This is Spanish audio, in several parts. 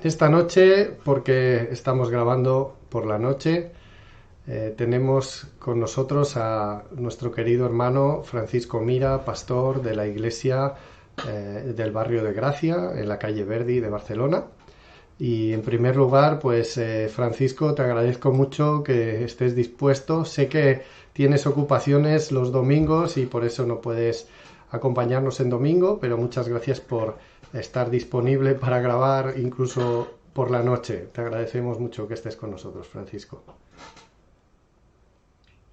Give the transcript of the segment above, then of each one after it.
Esta noche, porque estamos grabando por la noche, tenemos con nosotros a nuestro querido hermano Francisco Mira, pastor de la iglesia del barrio de Gracia, en la calle Verdi de Barcelona. Y en primer lugar, pues Francisco, te agradezco mucho que estés dispuesto. Sé que tienes ocupaciones los domingos y por eso no puedes acompañarnos en domingo, pero muchas gracias por estar disponible para grabar incluso por la noche. Te agradecemos mucho que estés con nosotros, Francisco.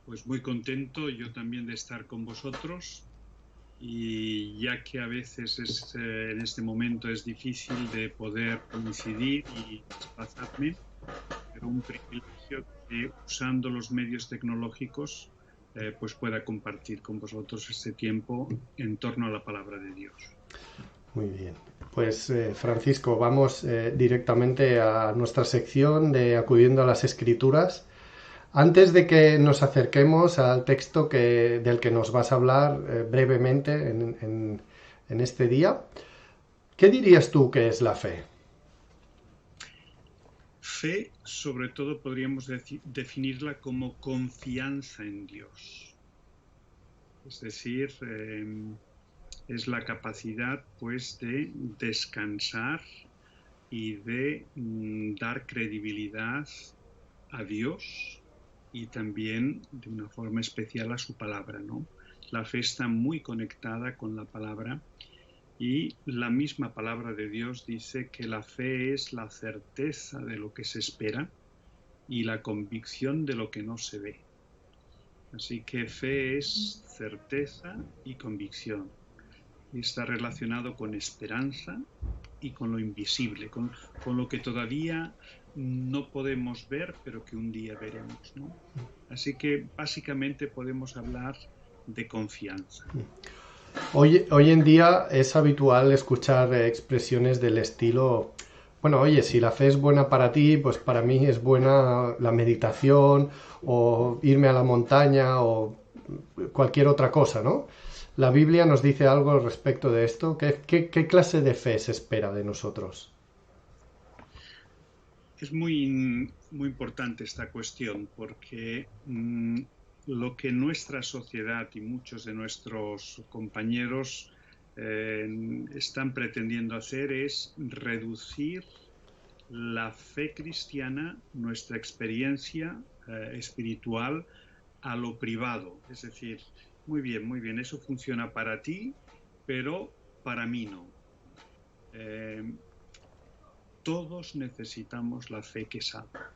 Pues muy contento yo también de estar con vosotros, y ya que a veces en este momento es difícil de poder coincidir y desplazarme, pero un privilegio que usando los medios tecnológicos pues pueda compartir con vosotros este tiempo en torno a la palabra de Dios. Muy bien. Pues Francisco, vamos directamente a nuestra sección de Acudiendo a las Escrituras. Antes de que nos acerquemos al texto del que nos vas a hablar brevemente en este día, ¿qué dirías tú que es la fe? Fe, sobre todo, podríamos definirla como confianza en Dios. Es decir, es la capacidad, pues, de descansar y de dar credibilidad a Dios y también de una forma especial a su palabra, ¿no? La fe está muy conectada con la palabra, y la misma palabra de Dios dice que la fe es la certeza de lo que se espera y la convicción de lo que no se ve. Así que fe es certeza y convicción, y está relacionado con esperanza y con lo invisible, con lo que todavía no podemos ver, pero que un día veremos, ¿no? Así que básicamente podemos hablar de confianza. Hoy en día es habitual escuchar expresiones del estilo, bueno, oye, si la fe es buena para ti, pues para mí es buena la meditación o irme a la montaña o cualquier otra cosa, ¿no? La Biblia nos dice algo al respecto de esto. ¿Qué clase de fe se espera de nosotros? Es muy importante esta cuestión, porque lo que nuestra sociedad y muchos de nuestros compañeros están pretendiendo hacer es reducir la fe cristiana, nuestra experiencia espiritual, a lo privado. Es decir, muy bien, eso funciona para ti, pero para mí no. Todos necesitamos la fe que salva.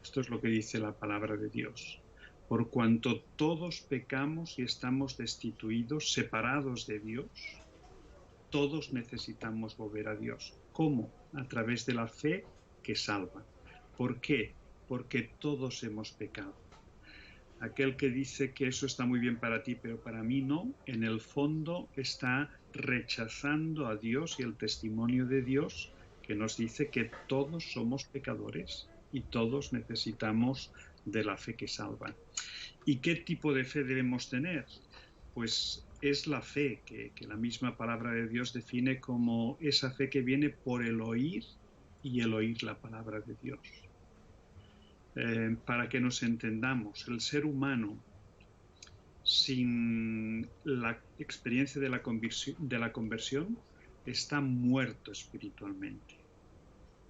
Esto es lo que dice la palabra de Dios. Por cuanto todos pecamos y estamos destituidos, separados de Dios, todos necesitamos volver a Dios. ¿Cómo? A través de la fe que salva. ¿Por qué? Porque todos hemos pecado. Aquel que dice que eso está muy bien para ti, pero para mí no, en el fondo está rechazando a Dios y el testimonio de Dios, que nos dice que todos somos pecadores y todos necesitamos de la fe que salva. ¿Y qué tipo de fe debemos tener? Pues es la fe que la misma palabra de Dios define como esa fe que viene por el oír y el oír la palabra de Dios. Para que nos entendamos, el ser humano, sin la experiencia de la conversión, está muerto espiritualmente.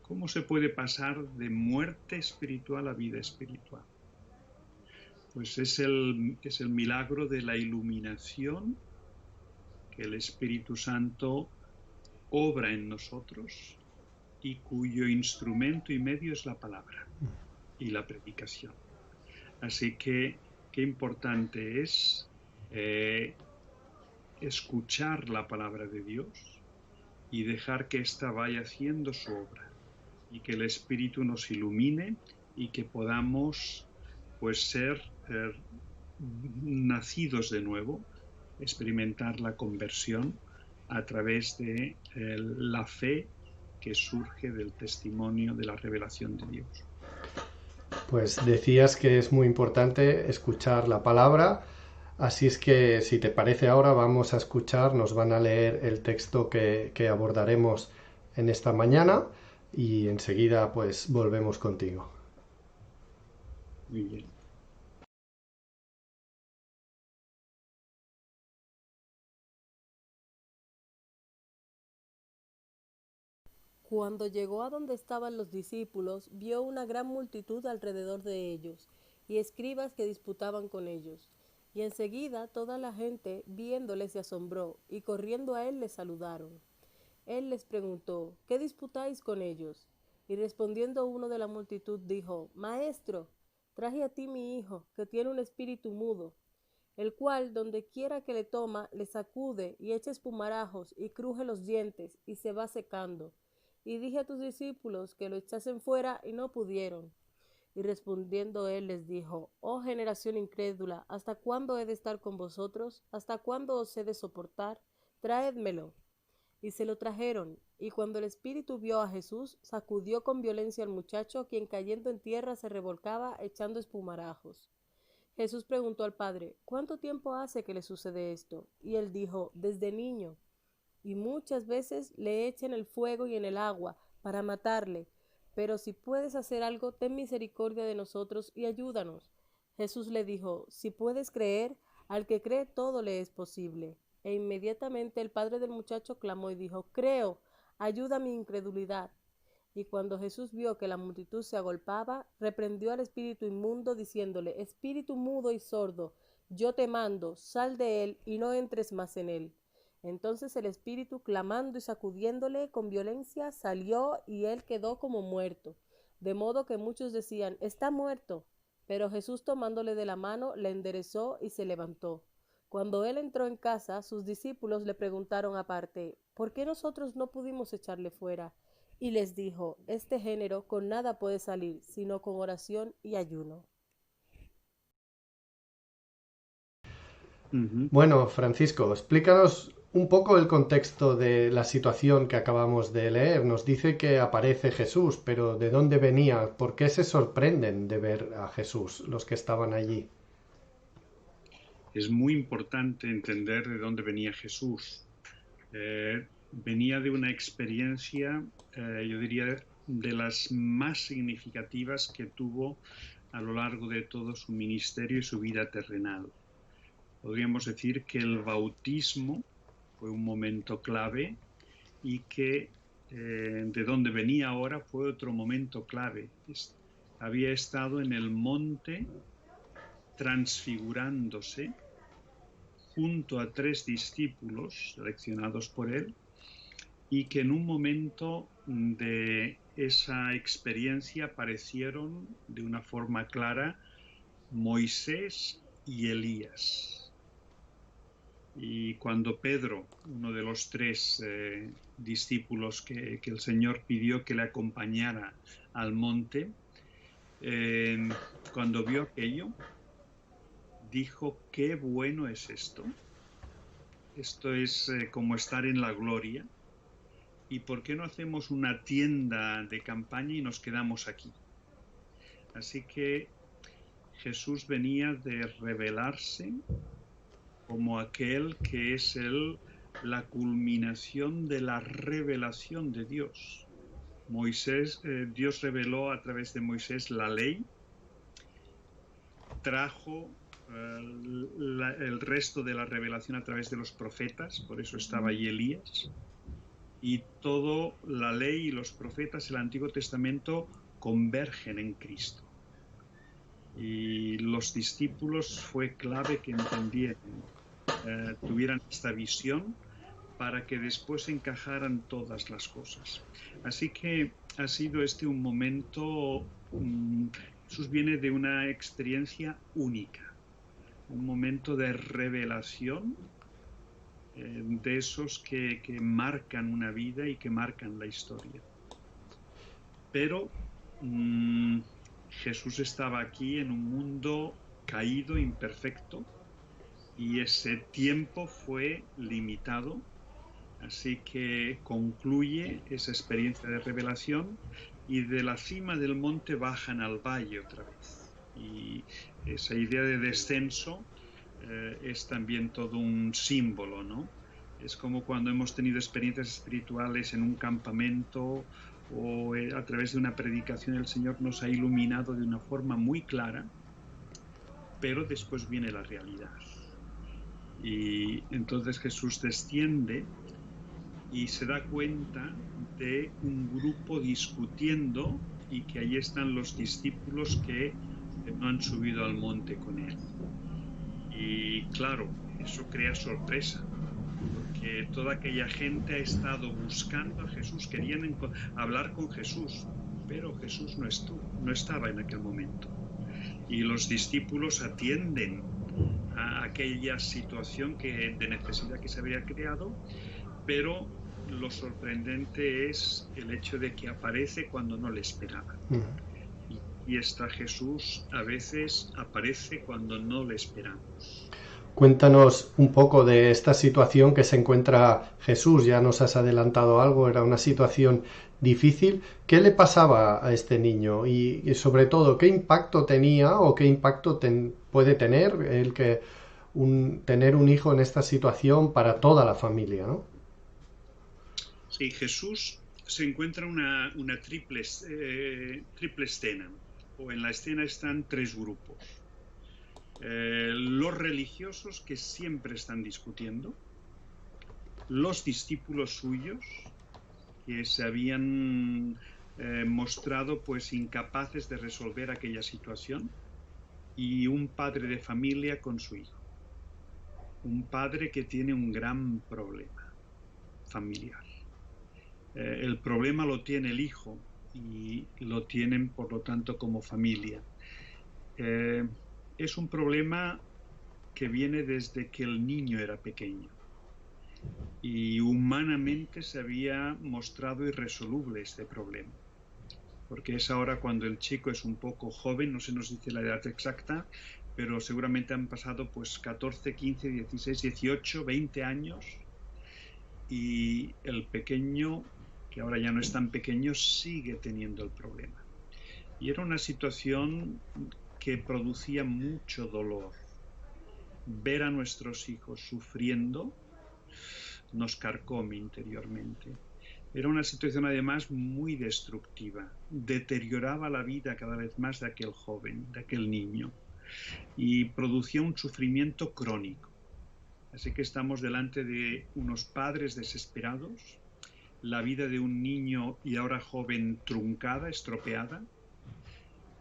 ¿Cómo se puede pasar de muerte espiritual a vida espiritual? Pues es el milagro de la iluminación que el Espíritu Santo obra en nosotros y cuyo instrumento y medio es la palabra y la predicación. Así que qué importante es escuchar la palabra de Dios y dejar que ésta vaya haciendo su obra, y que el Espíritu nos ilumine y que podamos, pues, ser nacidos de nuevo, experimentar la conversión a través de la fe que surge del testimonio de la revelación de Dios. Pues decías que es muy importante escuchar la palabra, así es que si te parece ahora vamos a escuchar, nos van a leer el texto que abordaremos en esta mañana. y enseguida pues volvemos contigo. Muy bien. Cuando llegó a donde estaban los discípulos, vio una gran multitud alrededor de ellos, y escribas que disputaban con ellos. Y enseguida toda la gente, viéndole, se asombró, y corriendo a él le saludaron. Él les preguntó, ¿qué disputáis con ellos? Y respondiendo uno de la multitud dijo, Maestro, traje a ti mi hijo, que tiene un espíritu mudo, el cual donde quiera que le toma, le sacude y echa espumarajos y cruje los dientes y se va secando. Y dije a tus discípulos que lo echasen fuera y no pudieron. Y respondiendo él les dijo, oh generación incrédula, ¿hasta cuándo he de estar con vosotros? ¿Hasta cuándo os he de soportar? Traédmelo. Y se lo trajeron, y cuando el espíritu vio a Jesús, sacudió con violencia al muchacho, quien cayendo en tierra se revolcaba echando espumarajos. Jesús preguntó al padre, ¿cuánto tiempo hace que le sucede esto? Y él dijo, desde niño. Y muchas veces le echa en el fuego y en el agua para matarle. Pero si puedes hacer algo, ten misericordia de nosotros y ayúdanos. Jesús le dijo, si puedes creer, al que cree todo le es posible. E inmediatamente el padre del muchacho clamó y dijo, creo, ayuda mi incredulidad. Y cuando Jesús vio que la multitud se agolpaba, reprendió al espíritu inmundo, diciéndole, espíritu mudo y sordo, yo te mando, sal de él y no entres más en él. Entonces el espíritu, clamando y sacudiéndole con violencia, salió y él quedó como muerto. De modo que muchos decían, está muerto. Pero Jesús tomándole de la mano, le enderezó y se levantó. Cuando él entró en casa, sus discípulos le preguntaron aparte, ¿por qué nosotros no pudimos echarle fuera? Y les dijo, este género con nada puede salir, sino con oración y ayuno. Bueno, Francisco, explícanos un poco el contexto de la situación que acabamos de leer. Nos dice que aparece Jesús, pero ¿de dónde venía? ¿Por qué se sorprenden de ver a Jesús los que estaban allí? Es muy importante entender de dónde venía Jesús. Venía de una experiencia, yo diría, de las más significativas que tuvo a lo largo de todo su ministerio y su vida terrenal. Podríamos decir que el bautismo fue un momento clave y que de donde venía ahora fue otro momento clave. Había estado en el monte transfigurándose junto a 3 discípulos seleccionados por él y que en un momento de esa experiencia aparecieron de una forma clara Moisés y Elías. Y cuando Pedro, uno de los 3 discípulos que el Señor pidió que le acompañara al monte, cuando vio aquello, dijo, qué bueno es esto. Esto es como estar en la gloria. ¿Y por qué no hacemos una tienda de campaña y nos quedamos aquí? Así que Jesús venía de revelarse como aquel que es la culminación de la revelación de Dios. Dios reveló a través de Moisés la ley, trajo el resto de la revelación a través de los profetas, por eso estaba allí Elías, y toda la ley y los profetas, el Antiguo Testamento, convergen en Cristo. Y los discípulos fue clave que entendieran, tuvieran esta visión para que después encajaran todas las cosas. Así que ha sido un momento, Jesús viene de una experiencia única, un momento de revelación, de esos que marcan una vida y que marcan la historia. Pero Jesús estaba aquí en un mundo caído, imperfecto, y ese tiempo fue limitado, así que concluye esa experiencia de revelación y de la cima del monte bajan al valle otra vez. Y esa idea de descenso es también todo un símbolo, ¿no? Es como cuando hemos tenido experiencias espirituales en un campamento o a través de una predicación el Señor nos ha iluminado de una forma muy clara, pero después viene la realidad. Y entonces Jesús desciende y se da cuenta de un grupo discutiendo y que ahí están los discípulos que no han subido al monte con él. Y claro, eso crea sorpresa, porque toda aquella gente ha estado buscando a Jesús, querían hablar con Jesús, pero Jesús no estaba en aquel momento. Y los discípulos atienden a aquella situación de necesidad que se había creado, pero lo sorprendente es el hecho de que aparece cuando no le esperaban. Y está Jesús, a veces aparece cuando no le esperamos. Cuéntanos un poco de esta situación que se encuentra Jesús. Ya nos has adelantado algo, era una situación difícil. ¿Qué le pasaba a este niño? Y sobre todo, ¿qué impacto tenía o qué impacto puede tener el que tener un hijo en esta situación para toda la familia, ¿no? Sí, Jesús se encuentra una triple escena, o en la escena están tres grupos. Los religiosos, que siempre están discutiendo, los discípulos suyos, que se habían mostrado pues incapaces de resolver aquella situación, y un padre de familia con su hijo. Un padre que tiene un gran problema familiar. El problema lo tiene el hijo y lo tienen, por lo tanto, como familia. Es un problema que viene desde que el niño era pequeño y humanamente se había mostrado irresoluble este problema, porque es ahora cuando el chico es un poco joven, no se nos dice la edad exacta, pero seguramente han pasado pues 14, 15, 16, 18, 20 años y el pequeño, que ahora ya no es tan pequeño, sigue teniendo el problema. Y era una situación que producía mucho dolor. Ver a nuestros hijos sufriendo nos carcome interiormente. Era una situación además muy destructiva. Deterioraba la vida cada vez más de aquel joven, de aquel niño, y producía un sufrimiento crónico. Así que estamos delante de unos padres desesperados, la vida de un niño y ahora joven truncada, estropeada,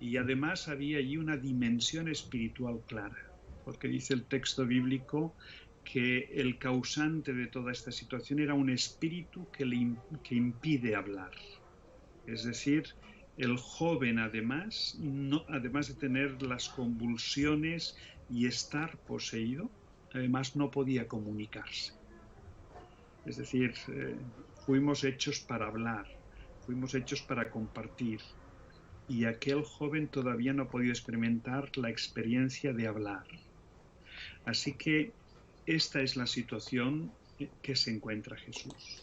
y además había allí una dimensión espiritual clara, porque dice el texto bíblico que el causante de toda esta situación era un espíritu que impide hablar. Es decir, el joven además de tener las convulsiones y estar poseído, además no podía comunicarse. Es decir, fuimos hechos para hablar, fuimos hechos para compartir. Y aquel joven todavía no ha podido experimentar la experiencia de hablar. Así que esta es la situación que se encuentra Jesús.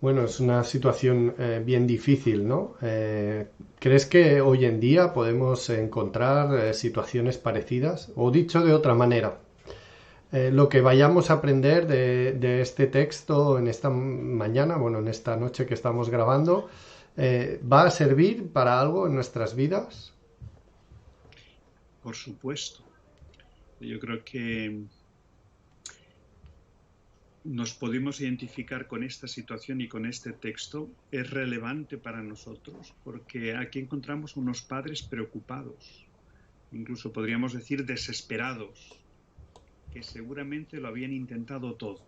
Bueno, es una situación bien difícil, ¿no? ¿Crees que hoy en día podemos encontrar situaciones parecidas? O dicho de otra manera, lo que vayamos a aprender de este texto en esta mañana, bueno, en esta noche que estamos grabando, ¿va a servir para algo en nuestras vidas? Por supuesto. Yo creo que nos podemos identificar con esta situación y con este texto. Es relevante para nosotros porque aquí encontramos unos padres preocupados, incluso podríamos decir desesperados, que seguramente lo habían intentado todo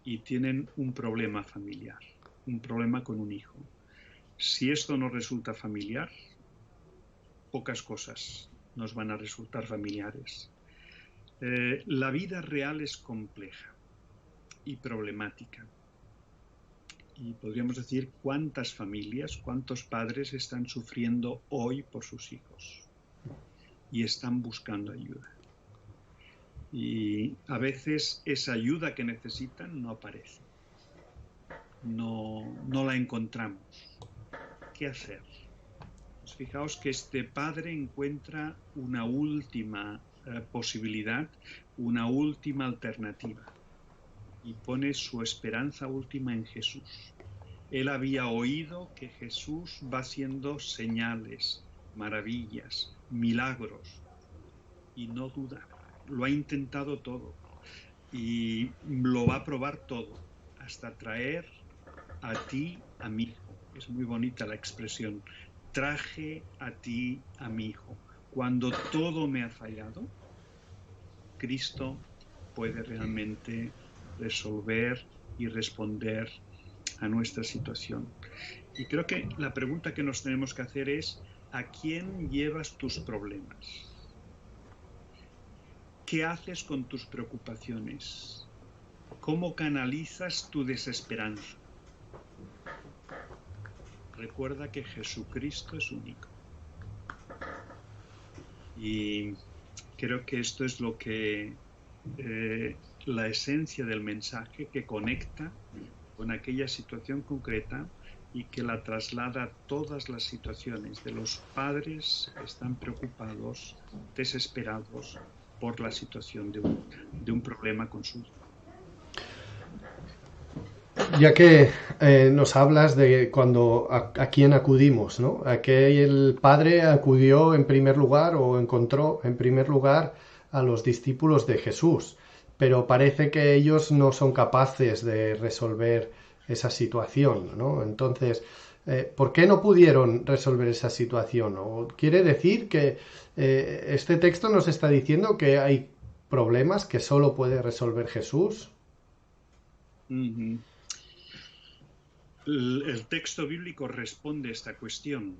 y tienen un problema familiar, un problema con un hijo. Si esto no resulta familiar, pocas cosas nos van a resultar familiares. La vida real es compleja y problemática. Y podríamos decir cuántas familias, cuántos padres están sufriendo hoy por sus hijos y están buscando ayuda. Y a veces esa ayuda que necesitan no aparece, no la encontramos. ¿Qué hacer? Pues fijaos que este padre encuentra una última posibilidad, una última alternativa y pone su esperanza última en Jesús. Él había oído que Jesús va haciendo señales, maravillas, milagros, y no duda. Lo ha intentado todo y lo va a probar todo, hasta traer a ti a mi hijo. Es muy bonita la expresión. Traje a ti a mi hijo. Cuando todo me ha fallado, Cristo puede realmente resolver y responder a nuestra situación. Y creo que la pregunta que nos tenemos que hacer es: ¿a quién llevas tus problemas? ¿Qué haces con tus preocupaciones? ¿Cómo canalizas tu desesperanza? Recuerda que Jesucristo es único. Y creo que esto es lo que la esencia del mensaje, que conecta con aquella situación concreta y que la traslada a todas las situaciones de los padres que están preocupados, desesperados por la situación de un problema con su hijo. Ya que nos hablas de cuando a quién acudimos, ¿no? A que el Padre acudió en primer lugar o encontró en primer lugar a los discípulos de Jesús, pero parece que ellos no son capaces de resolver esa situación, ¿no? Entonces, ¿por qué no pudieron resolver esa situación? ¿O quiere decir que este texto nos está diciendo que hay problemas que solo puede resolver Jesús? Uh-huh. El texto bíblico responde a esta cuestión.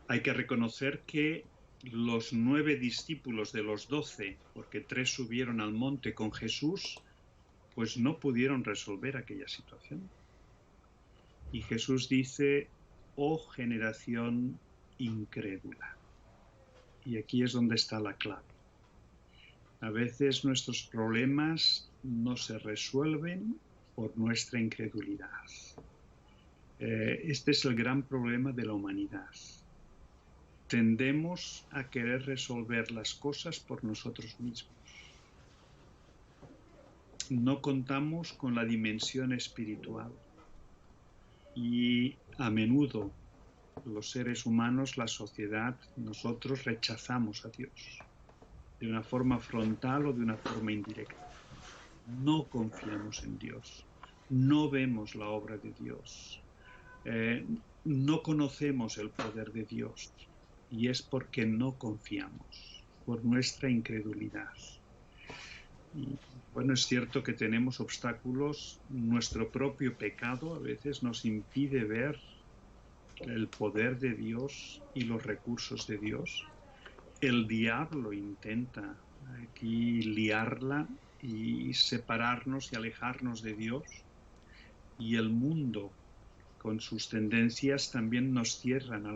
Hay que reconocer que los 9 discípulos de los 12, porque 3 subieron al monte con Jesús, pues no pudieron resolver aquella situación. Y Jesús dice: oh generación incrédula. Y aquí es donde está la clave. A veces nuestros problemas no se resuelven por nuestra incredulidad. Este es el gran problema de la humanidad. Tendemos a querer resolver las cosas por nosotros mismos. No contamos con la dimensión espiritual. Y a menudo los seres humanos, la sociedad, nosotros rechazamos a Dios de una forma frontal o de una forma indirecta. No confiamos en Dios, no vemos la obra de Dios, no conocemos el poder de Dios, y es porque no confiamos, por nuestra incredulidad. Y bueno, es cierto que tenemos obstáculos, nuestro propio pecado a veces nos impide ver el poder de Dios y los recursos de Dios. El diablo intenta aquí liarla y separarnos y alejarnos de Dios, y el mundo con sus tendencias también nos ciegan a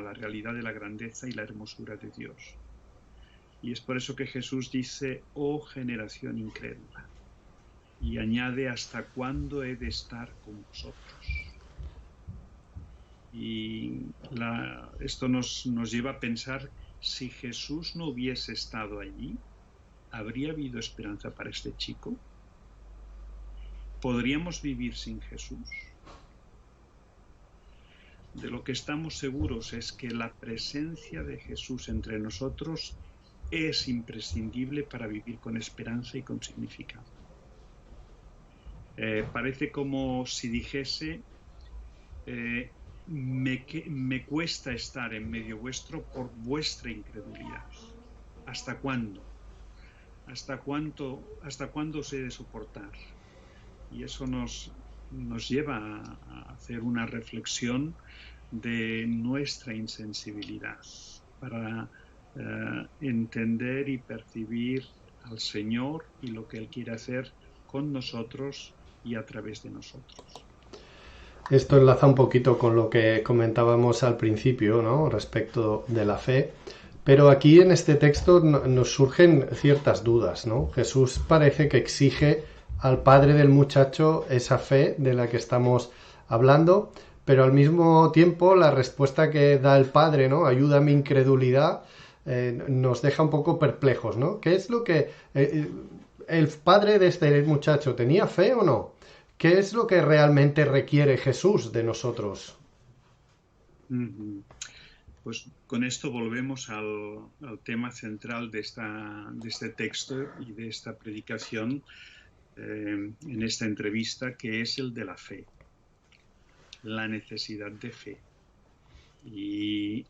la realidad de la grandeza y la hermosura de Dios. Y es por eso que Jesús dice: oh generación incrédula, y añade: ¿hasta cuándo he de estar con vosotros? Y esto nos lleva a pensar: si Jesús no hubiese estado allí, ¿habría habido esperanza para este chico? ¿Podríamos vivir sin Jesús? De lo que estamos seguros es que la presencia de Jesús entre nosotros es imprescindible para vivir con esperanza y con significado. Parece como si dijese: me cuesta estar en medio vuestro por vuestra incredulidad. ¿Hasta cuándo? ¿Hasta cuándo os he de soportar? Y eso nos lleva a hacer una reflexión de nuestra insensibilidad para entender y percibir al Señor y lo que Él quiere hacer con nosotros y a través de nosotros. Esto enlaza un poquito con lo que comentábamos al principio, ¿no?, respecto de la fe. Pero aquí en este texto nos surgen ciertas dudas, ¿no? Jesús parece que exige al padre del muchacho esa fe de la que estamos hablando, pero al mismo tiempo la respuesta que da el padre, ¿no?, ayuda a mi incredulidad, nos deja un poco perplejos, ¿no? ¿Qué es lo que ¿El padre de este muchacho tenía fe o no? ¿Qué es lo que realmente requiere Jesús de nosotros? Ujú. Pues con esto volvemos al tema central de este texto y de esta predicación en esta entrevista, que es el de la fe, la necesidad de fe y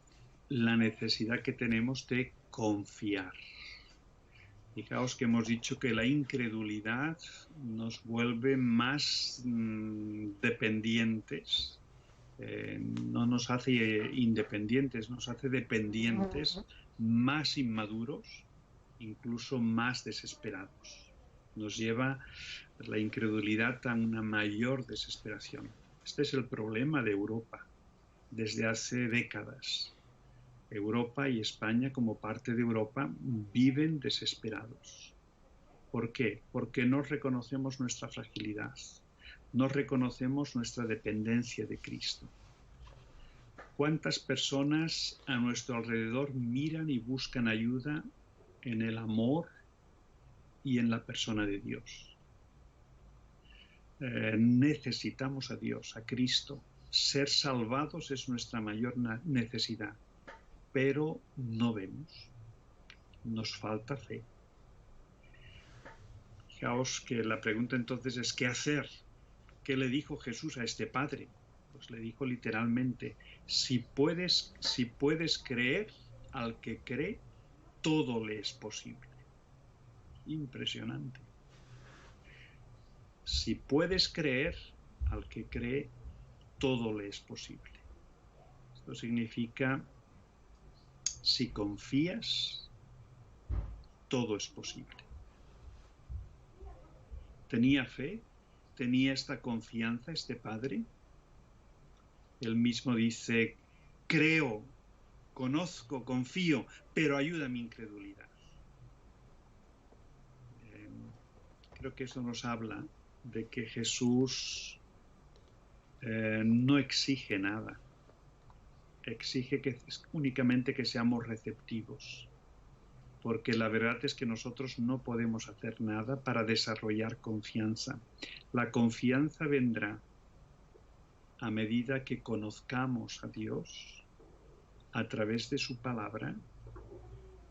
la necesidad que tenemos de confiar. Fijaos que hemos dicho que la incredulidad nos vuelve más dependientes, no nos hace independientes, nos hace dependientes, más inmaduros, incluso más desesperados. Nos lleva la incredulidad a una mayor desesperación. Este es el problema de Europa desde hace décadas. Europa y España, como parte de Europa, viven desesperados. ¿Por qué? Porque no reconocemos nuestra fragilidad, no reconocemos nuestra dependencia de Cristo. ¿Cuántas personas a nuestro alrededor miran y buscan ayuda en el amor y en la persona de Dios? Necesitamos a Dios, a Cristo. Ser salvados es nuestra mayor necesidad, pero no vemos. Nos falta fe. Fijaos que la pregunta entonces es ¿qué hacer? ¿Qué le dijo Jesús a este padre? Pues le dijo literalmente, si puedes creer, al que cree, todo le es posible. Impresionante. Si puedes creer, al que cree, todo le es posible. Esto significa, si confías, todo es posible. ¿Tenía fe? ¿Tenía esta confianza este padre? Él mismo dice, creo, conozco, confío, pero ayuda a mi incredulidad. Creo que eso nos habla de que Jesús no exige nada, exige únicamente que seamos receptivos, porque la verdad es que nosotros no podemos hacer nada para desarrollar confianza. La confianza vendrá a medida que conozcamos a Dios a través de su palabra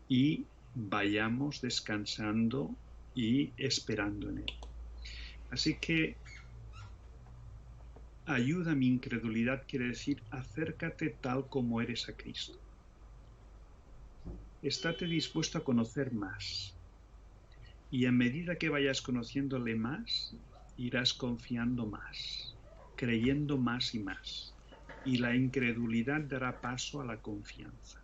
y vayamos descansando y esperando en Él. Así que ayuda a mi incredulidad quiere decir acércate tal como eres a Cristo. Estate dispuesto a conocer más. Y a medida que vayas conociéndole más, irás confiando más, creyendo más y más. Y la incredulidad dará paso a la confianza.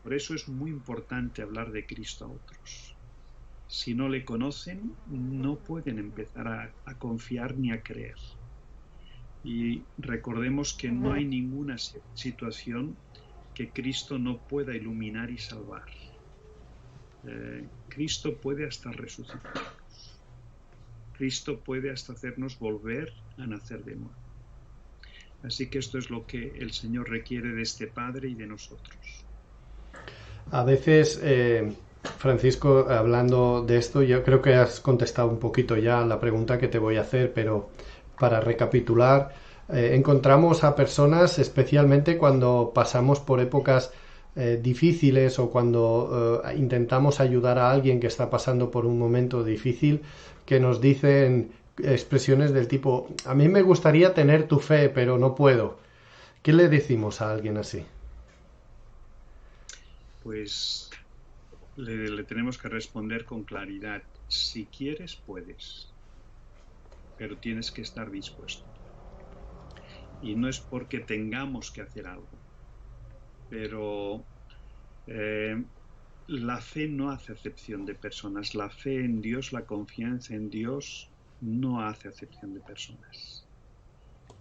Por eso es muy importante hablar de Cristo a otros. Si no le conocen, no pueden empezar a confiar ni a creer. Y recordemos que no hay ninguna situación que Cristo no pueda iluminar y salvar. Cristo puede hasta resucitarnos. Cristo puede hasta hacernos volver a nacer de nuevo. Así que esto es lo que el Señor requiere de este Padre y de nosotros. A veces, Francisco, hablando de esto, yo creo que has contestado un poquito ya la pregunta que te voy a hacer, pero para recapitular, encontramos a personas, especialmente cuando pasamos por épocas difíciles o cuando intentamos ayudar a alguien que está pasando por un momento difícil, que nos dicen expresiones del tipo, a mí me gustaría tener tu fe, pero no puedo. ¿Qué le decimos a alguien así? Pues le tenemos que responder con claridad. Si quieres, puedes, pero tienes que estar dispuesto. Y no es porque tengamos que hacer algo, pero la fe no hace acepción de personas. La fe en Dios, la confianza en Dios, no hace acepción de personas.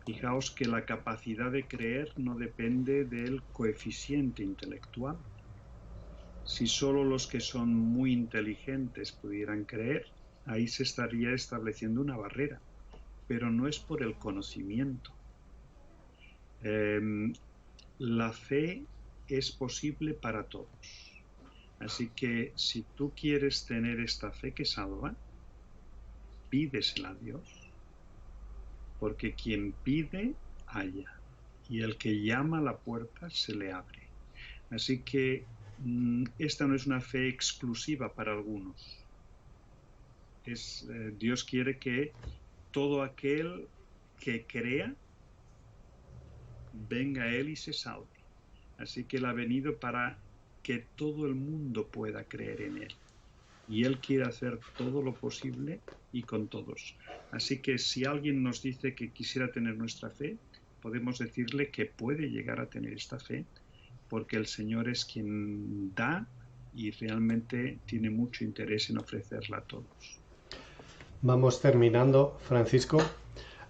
Fijaos que la capacidad de creer no depende del coeficiente intelectual. Si solo los que son muy inteligentes pudieran creer, ahí se estaría estableciendo una barrera, pero no es por el conocimiento. La fe es posible para todos. Así que si tú quieres tener esta fe que salva, pídesela a Dios, porque quien pide, halla, y el que llama a la puerta se le abre. Así que esta no es una fe exclusiva para algunos. Dios quiere que todo aquel que crea venga a Él y se salve. Así que Él ha venido para que todo el mundo pueda creer en Él. Y Él quiere hacer todo lo posible y con todos. Así que si alguien nos dice que quisiera tener nuestra fe, podemos decirle que puede llegar a tener esta fe, porque el Señor es quien da y realmente tiene mucho interés en ofrecerla a todos. Vamos terminando, Francisco.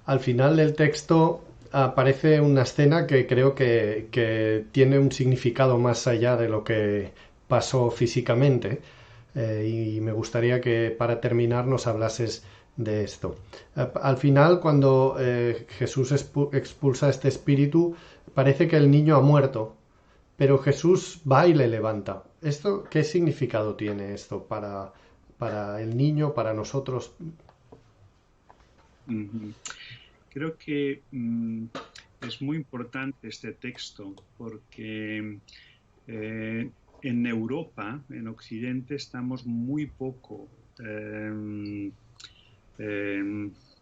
Al final del texto aparece una escena que creo que tiene un significado más allá de lo que pasó físicamente. Y me gustaría que para terminar nos hablases de esto. Al final, cuando Jesús expulsa este espíritu, parece que el niño ha muerto, pero Jesús va y le levanta. ¿Esto qué significado tiene esto para el niño, para nosotros? Creo que es muy importante este texto porque en Europa, en Occidente, estamos muy poco,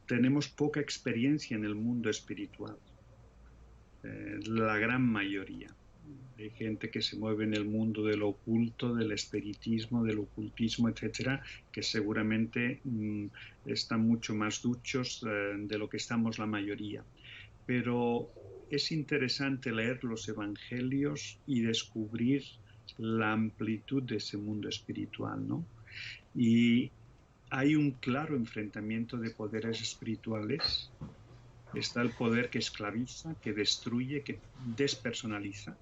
tenemos poca experiencia en el mundo espiritual, la gran mayoría. Hay gente que se mueve en el mundo del oculto, del espiritismo, del ocultismo, etcétera, que seguramente están mucho más duchos de lo que estamos la mayoría. Pero es interesante leer los evangelios y descubrir la amplitud de ese mundo espiritual, ¿no? Y hay un claro enfrentamiento de poderes espirituales. Está el poder que esclaviza, que destruye, que despersonaliza,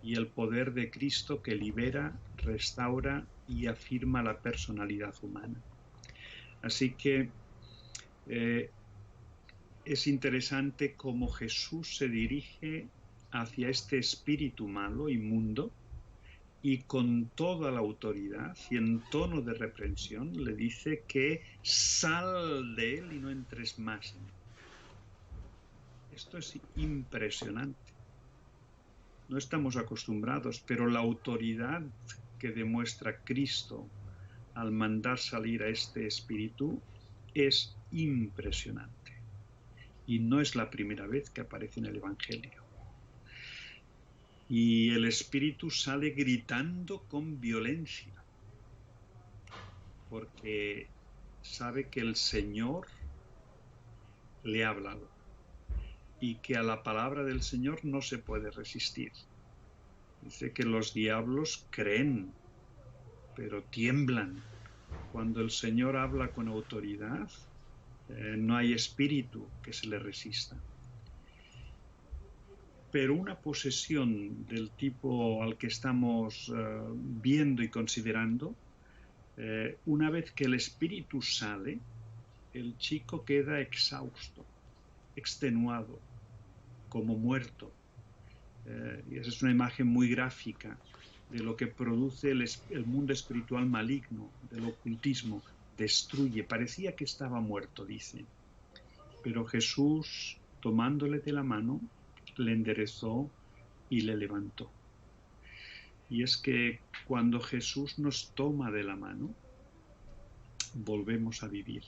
y el poder de Cristo que libera, restaura y afirma la personalidad humana. Así que es interesante cómo Jesús se dirige hacia este espíritu malo, inmundo, y con toda la autoridad y en tono de reprensión le dice que sal de él y no entres más en él. Esto es impresionante. No estamos acostumbrados, pero la autoridad que demuestra Cristo al mandar salir a este espíritu es impresionante. Y no es la primera vez que aparece en el Evangelio. Y el espíritu sale gritando con violencia, porque sabe que el Señor le ha hablado y que a la palabra del Señor no se puede resistir. Dice que los diablos creen, pero tiemblan. Cuando el Señor habla con autoridad, no hay espíritu que se le resista. Pero una posesión del tipo al que estamos viendo y considerando, una vez que el espíritu sale, el chico queda exhausto, extenuado, como muerto. Y esa es una imagen muy gráfica de lo que produce el mundo espiritual maligno, del ocultismo. Destruye, parecía que estaba muerto, dice. Pero Jesús, tomándole de la mano, le enderezó y le levantó. Y es que cuando Jesús nos toma de la mano, volvemos a vivir.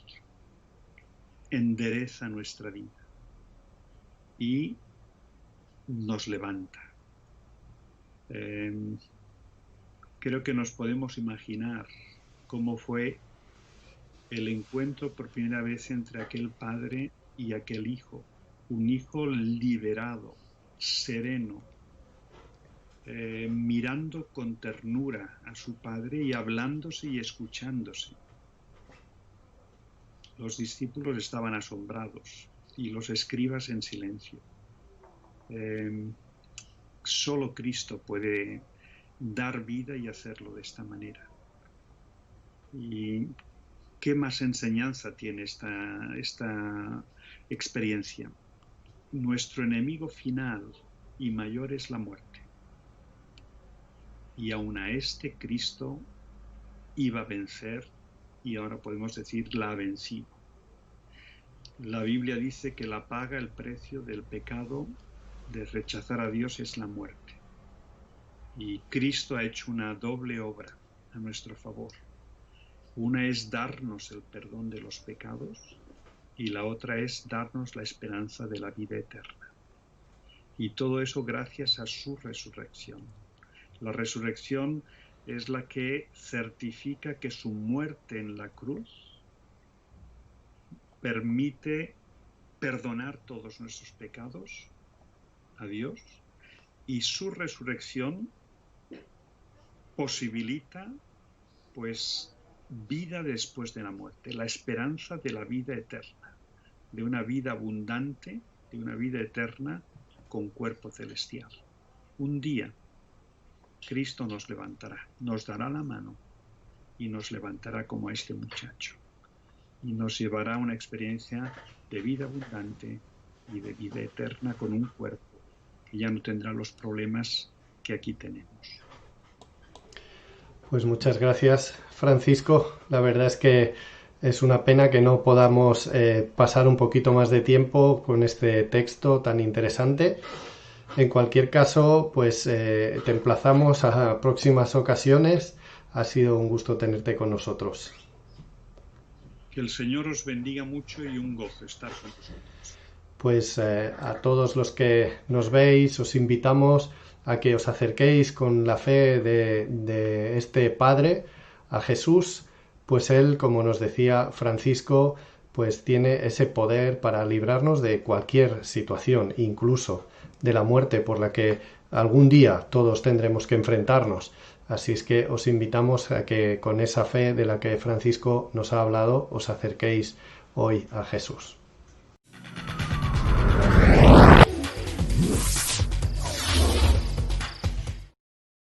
Endereza nuestra vida y nos levanta. Creo que nos podemos imaginar cómo fue el encuentro por primera vez entre aquel padre y aquel hijo. Un hijo liberado, sereno, mirando con ternura a su padre y hablándose y escuchándose. Los discípulos estaban asombrados y los escribas en silencio. Solo Cristo puede dar vida y hacerlo de esta manera. ¿Y qué más enseñanza tiene esta experiencia? Nuestro enemigo final y mayor es la muerte. y aun a este Cristo iba a vencer, y ahora podemos decir la ha vencido. La Biblia dice que la paga, el precio del pecado, de rechazar a Dios, es la muerte. Y Cristo ha hecho una doble obra a nuestro favor. Una es darnos el perdón de los pecados y la otra es darnos la esperanza de la vida eterna. Y todo eso gracias a su resurrección. La resurrección es la que certifica que su muerte en la cruz permite perdonar todos nuestros pecados a Dios, y su resurrección posibilita pues vida después de la muerte, la esperanza de la vida eterna, de una vida abundante, de una vida eterna con cuerpo celestial. Un día Cristo nos levantará, nos dará la mano y nos levantará como a este muchacho y nos llevará a una experiencia de vida abundante y de vida eterna con un cuerpo que ya no tendrá los problemas que aquí tenemos. Pues muchas gracias, Francisco. La verdad es que es una pena que no podamos pasar un poquito más de tiempo con este texto tan interesante. En cualquier caso, pues te emplazamos a próximas ocasiones. Ha sido un gusto tenerte con nosotros. Que el Señor os bendiga mucho y un gozo estar con vosotros. Pues a todos los que nos veis os invitamos a que os acerquéis con la fe de este Padre a Jesús, pues Él, como nos decía Francisco, pues tiene ese poder para librarnos de cualquier situación, incluso de la muerte por la que algún día todos tendremos que enfrentarnos. Así es que os invitamos a que con esa fe de la que Francisco nos ha hablado os acerquéis hoy a Jesús.